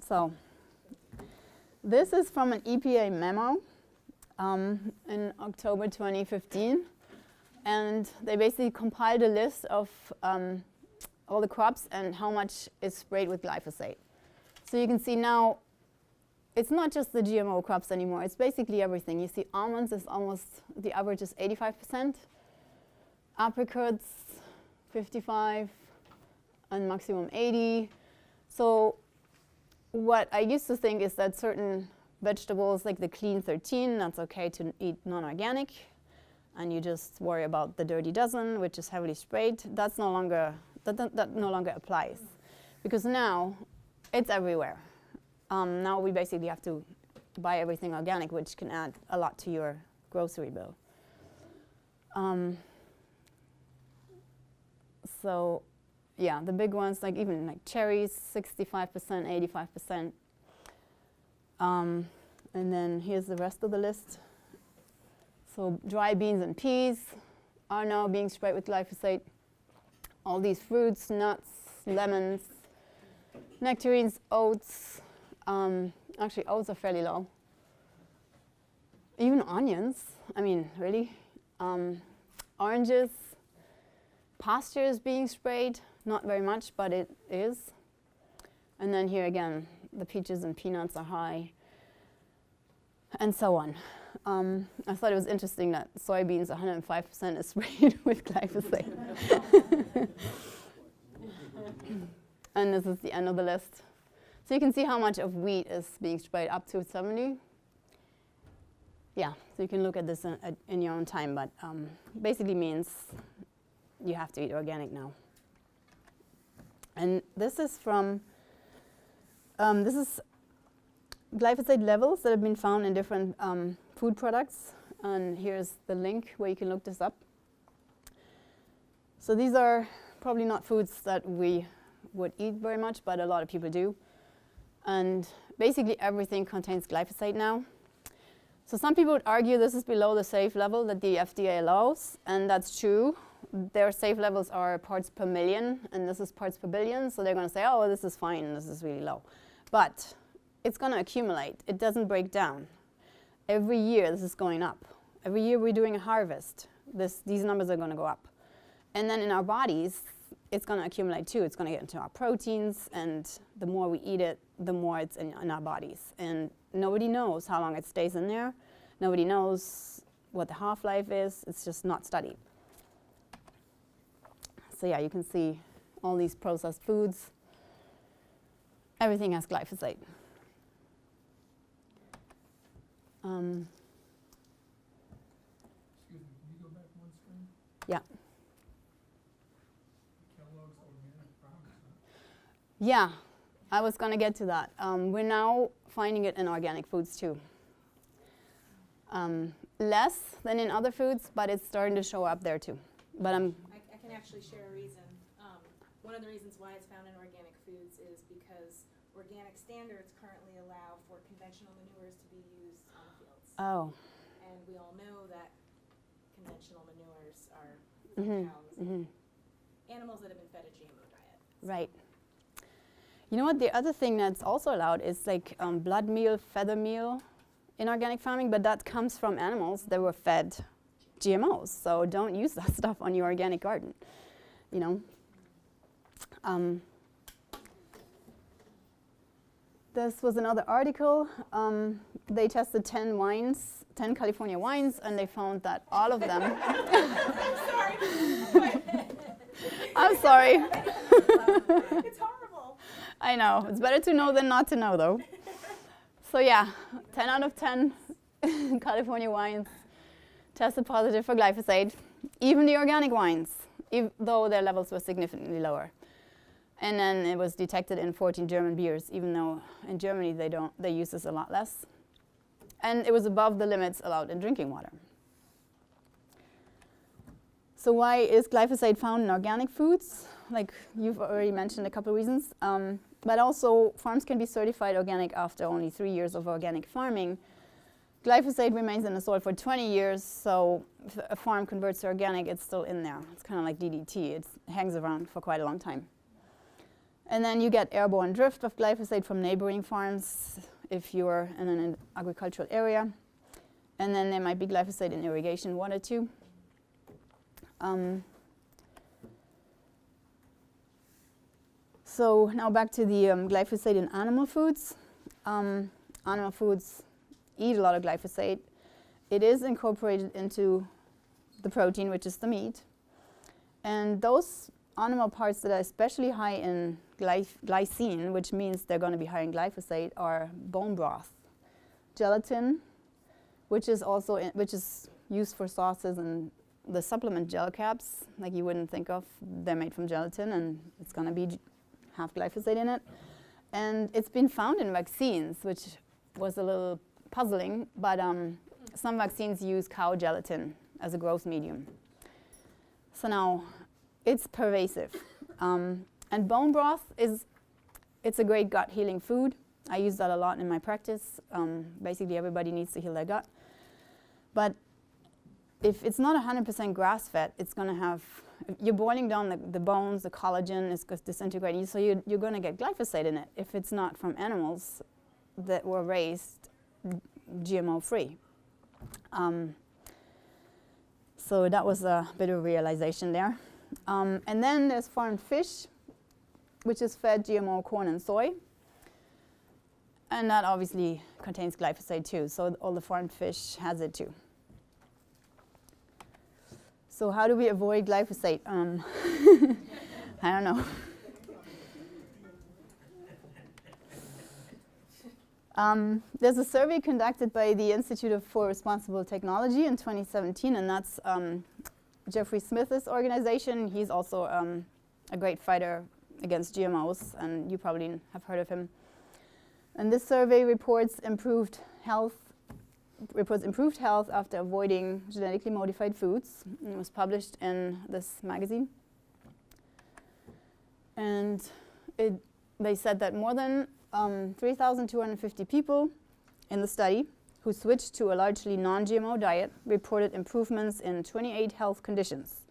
So this is from an EPA memo in October 2015. And they basically compiled a list of all the crops and how much is sprayed with glyphosate. So you can see now it's not just the GMO crops anymore. It's basically everything. You see almonds is almost, the average is 85%. Apricots, 55, and maximum 80. So what I used to think is that certain vegetables, like the clean 13, that's okay to eat non-organic. And you just worry about the dirty dozen, which is heavily sprayed. That's no longer, that no longer applies. Because now it's everywhere. Now we basically have to buy everything organic, which can add a lot to your grocery bill. So yeah, the big ones, like even like cherries, 65%, 85%. And then here's the rest of the list. So dry beans and peas are now being sprayed with glyphosate. All these fruits, nuts, lemons, nectarines, oats. Actually, oats are fairly low. Even onions, I mean, really. Oranges, pasture is being sprayed. Not very much, but it is. And then here again, the peaches and peanuts are high, and so on. I thought it was interesting that soybeans, 105% is sprayed with glyphosate. And this is the end of the list. So you can see how much of wheat is being sprayed, up to 70. Yeah, so you can look at this in your own time, but basically means you have to eat organic now. And this is from, this is glyphosate levels that have been found in different food products. And here's the link where you can look this up. So these are probably not foods that we would eat very much, but a lot of people do. And basically everything contains glyphosate now. So some people would argue this is below the safe level that the FDA allows, and that's true. Their safe levels are parts per million, and this is parts per billion, so they're going to say, oh, well, this is fine, this is really low. But it's going to accumulate. It doesn't break down. Every year this is going up. Every year we're doing a harvest. These numbers are going to go up. And then in our bodies, it's going to accumulate too. It's going to get into our proteins, and the more we eat it, the more it's in our bodies. And nobody knows how long it stays in there. Nobody knows what the half-life is. It's just not studied. So yeah, you can see all these processed foods. Everything has glyphosate. Excuse me, can you go back one screen? Yeah. Kellogg's organic promise, huh? Yeah, I was going to get to that. We're now finding it in organic foods too. Less than in other foods, but it's starting to show up there too. But I can actually share a reason. One of the reasons why it's found in organic foods is because organic standards currently allow for conventional manures to be used on fields. oh, And we all know that conventional manures are from cows, animals that have been fed a GMO diet. right. You know what? The other thing that's also allowed is like blood meal, feather meal in organic farming, but that comes from animals that were fed GMOs. So don't use that stuff on your organic garden, you know. This was another article. They tested 10 wines, 10 California wines, and they found that all of them. I'm sorry. It's horrible. I know. It's better to know than not to know, though. So yeah, 10 out of 10 California wines tested positive for glyphosate. Even the organic wines, though their levels were significantly lower. And then it was detected in 14 German beers, even though in Germany they use this a lot less. And it was above the limits allowed in drinking water. So why is glyphosate found in organic foods? Like you've already mentioned a couple of reasons. But also farms can be certified organic after only 3 years of organic farming. Glyphosate remains in the soil for 20 years, so if a farm converts to organic, it's still in there. It's kind of like DDT. It hangs around for quite a long time. And then you get airborne drift of glyphosate from neighboring farms if you're in an agricultural area. And then there might be glyphosate in irrigation water too. So now back to the glyphosate in animal foods. Animal foods eat a lot of glyphosate. It is incorporated into the protein, which is the meat. And those animal parts that are especially high in glycine, which means they're going to be high in glyphosate, are bone broth, gelatin, which is also which is used for sauces, and the supplement gel caps, like you wouldn't think of, they're made from gelatin, and it's going to be have glyphosate in it. And it's been found in vaccines, which was a little puzzling, but some vaccines use cow gelatin as a growth medium. So now it's pervasive. And bone broth it's a great gut healing food. I use that a lot in my practice. Basically everybody needs to heal their gut. But if it's not 100% grass-fed, it's going to have, you're boiling down the bones, the collagen is disintegrating, so you're going to get glyphosate in it if it's not from animals that were raised GMO-free. So that was a bit of a realization there. And then there's farmed fish, which is fed GMO corn and soy. And that obviously contains glyphosate too, so all the farmed fish has it too. So how do we avoid glyphosate? I don't know. There's a survey conducted by the Institute for Responsible Technology in 2017, and that's Jeffrey Smith's organization. He's also a great fighter against GMOs, and you probably have heard of him. And this survey reports improved health after avoiding genetically modified foods. It was published in this magazine. And they said that more than 3,250 people in the study who switched to a largely non-GMO diet reported improvements in 28 health conditions.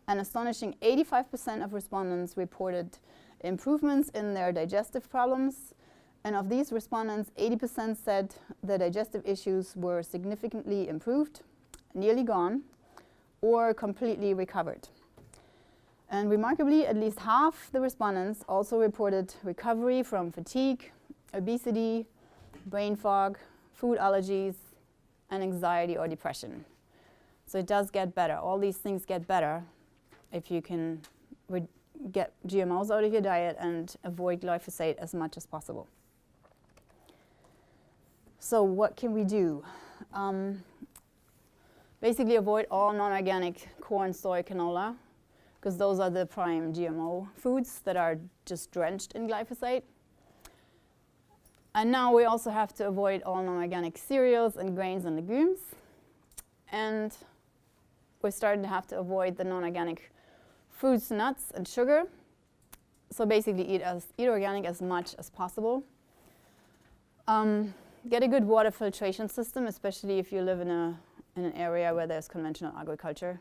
An astonishing 85% of respondents reported improvements in their digestive problems. And of these respondents, 80% said their digestive issues were significantly improved, nearly gone, or completely recovered. And remarkably, at least half the respondents also reported recovery from fatigue, obesity, brain fog, food allergies, and anxiety or depression. So it does get better. All these things get better if you can get GMOs out of your diet and avoid glyphosate as much as possible. So what can we do? Basically avoid all non-organic corn, soy, canola, because those are the prime GMO foods that are just drenched in glyphosate. And now we also have to avoid all non-organic cereals and grains and legumes. And we're starting to have to avoid the non-organic fruits, nuts, and sugar. So basically eat organic as much as possible. Get a good water filtration system, especially if you live in an area where there's conventional agriculture.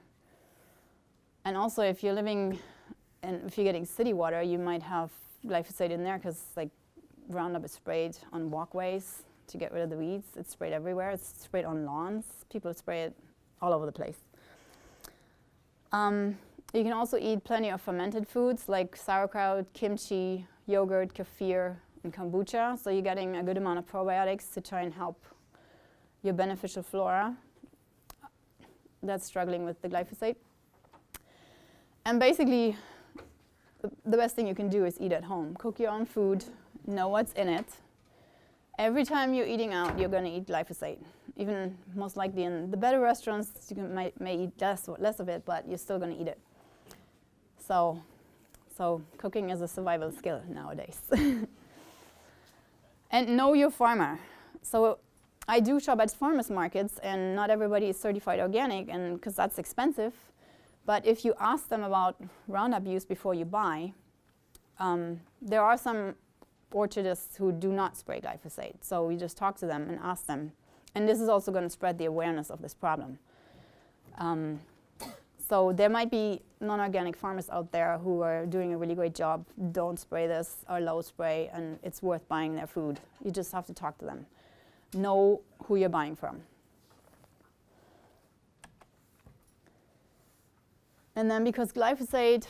And also, if you're living and if you're getting city water, you might have glyphosate in there because like Roundup is sprayed on walkways to get rid of the weeds. It's sprayed everywhere. It's sprayed on lawns. People spray it all over the place. You can also eat plenty of fermented foods like sauerkraut, kimchi, yogurt, kefir, and kombucha. So you're getting a good amount of probiotics to try and help your beneficial flora that's struggling with the glyphosate. And basically, the best thing you can do is eat at home. Cook your own food, know what's in it. Every time you're eating out, you're going to eat glyphosate. Even most likely in the better restaurants, you may eat less of it, but you're still going to eat it. So cooking is a survival skill nowadays. And know your farmer. So I do shop at farmers markets, and not everybody is certified organic, and because that's expensive. But if you ask them about Roundup use before you buy, there are some orchardists who do not spray glyphosate. So we just talk to them and ask them. And this is also going to spread the awareness of this problem. So there might be non-organic farmers out there who are doing a really great job. Don't spray this or low spray, and it's worth buying their food. You just have to talk to them. Know who you're buying from. And then because glyphosate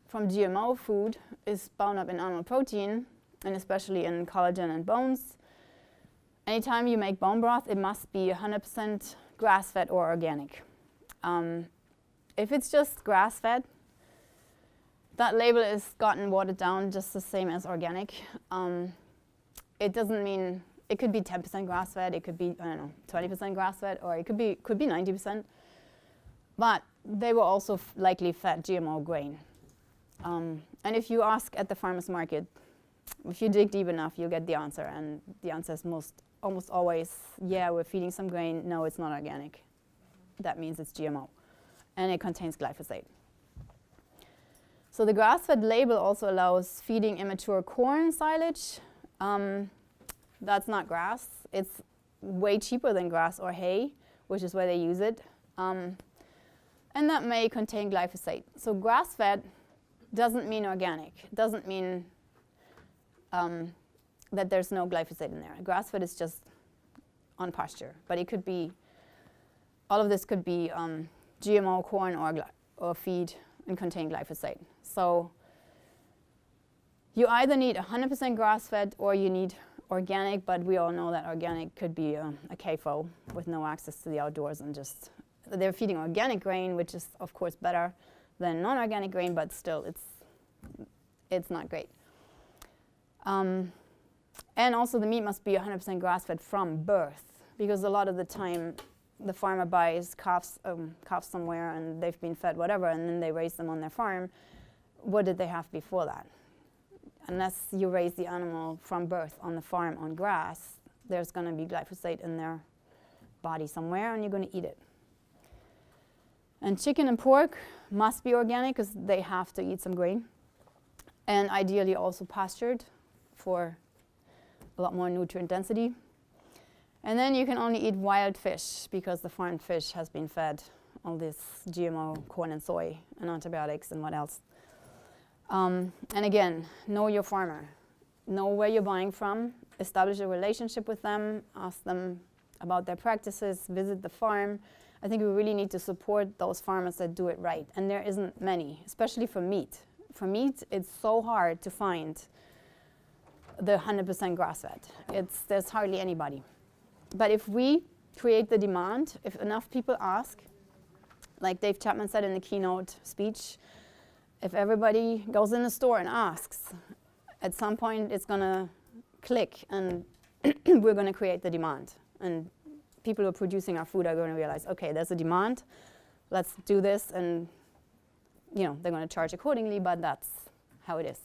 from GMO food is bound up in animal protein, and especially in collagen and bones, anytime you make bone broth, it must be 100% grass-fed or organic. If it's just grass-fed, that label is gotten watered down just the same as organic. It doesn't mean, it could be 10% grass-fed, it could be, I don't know, 20% grass-fed, or it could be 90%. But they were also likely fed GMO grain. And if you ask at the farmer's market, if you dig deep enough, you'll get the answer. And the answer is almost always, yeah, we're feeding some grain. No, it's not organic. That means it's GMO. And it contains glyphosate. So the grass-fed label also allows feeding immature corn silage. That's not grass. It's way cheaper than grass or hay, which is where they use it. And that may contain glyphosate. So grass-fed doesn't mean organic. It doesn't mean that there's no glyphosate in there. Grass-fed is just on pasture. But it could be, all of this could be GMO corn or feed and contain glyphosate. So you either need 100% grass-fed or you need organic, but we all know that organic could be a CAFO with no access to the outdoors, and just they're feeding organic grain, which is of course better than non-organic grain, but still it's not great. And also the meat must be 100% grass-fed from birth, because a lot of the time the farmer buys calves somewhere and they've been fed whatever, and then they raise them on their farm. What did they have before that? Unless you raise the animal from birth on the farm on grass, there's going to be glyphosate in their body somewhere, and you're going to eat it. And chicken and pork must be organic because they have to eat some grain, and ideally also pastured for a lot more nutrient density. And then you can only eat wild fish because the farmed fish has been fed all this GMO corn and soy and antibiotics and what else. And again, know your farmer. Know where you're buying from. Establish a relationship with them. Ask them about their practices. Visit the farm. I think we really need to support those farmers that do it right. And there isn't many, especially for meat. For meat, it's so hard to find the 100% grass-fed. There's hardly anybody. But if we create the demand, if enough people ask, like Dave Chapman said in the keynote speech, if everybody goes in the store and asks, at some point it's going to click, and we're going to create the demand. And people who are producing our food are going to realize, okay, there's a demand, let's do this, and they're going to charge accordingly, but that's how it is.